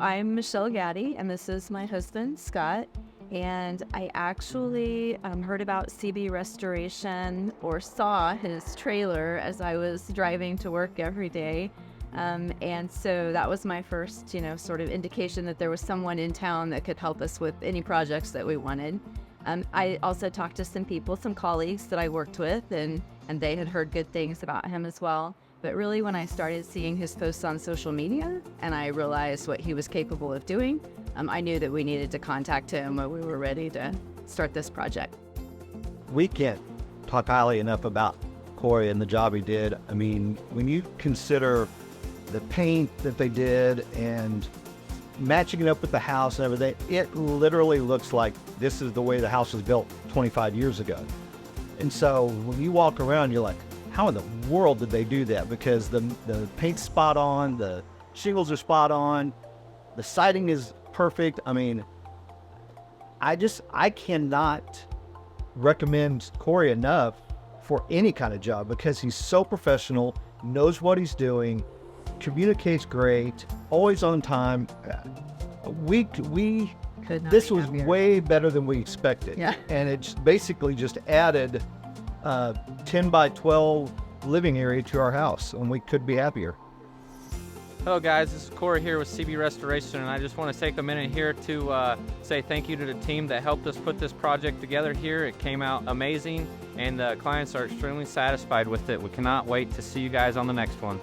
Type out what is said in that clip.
I'm Michelle Gaddy, and this is my husband, Scott. And I actually heard about CB Restoration or saw his trailer as I was driving to work every day. And so that was my first, sort of indication that there was someone in town that could help us with any projects that we wanted. I also talked to some people, some colleagues that I worked with, and they had heard good things about him as well. But really, when I started seeing his posts on social media and I realized what he was capable of doing, I knew that we needed to contact him when we were ready to start this project. We can't talk highly enough about Corey and the job he did. I mean, when you consider the paint that they did and matching it up with the house and everything, it literally looks like this is the way the house was built 25 years ago. And so when you walk around, you're like, how in the world did they do that? Because the paint's spot on, the shingles are spot on, the siding is perfect. I mean, I cannot recommend Corey enough for any kind of job because he's so professional, knows what he's doing, communicates great, always on time. This was way better than we expected. Yeah. And it's basically just added 10 by 12 living area to our house, and we could be happier. Hello guys, this is Corey here with CB Restoration, and I just want to take a minute here to say thank you to the team that helped us put this project together here. It came out amazing, and the clients are extremely satisfied with it. We cannot wait to see you guys on the next one.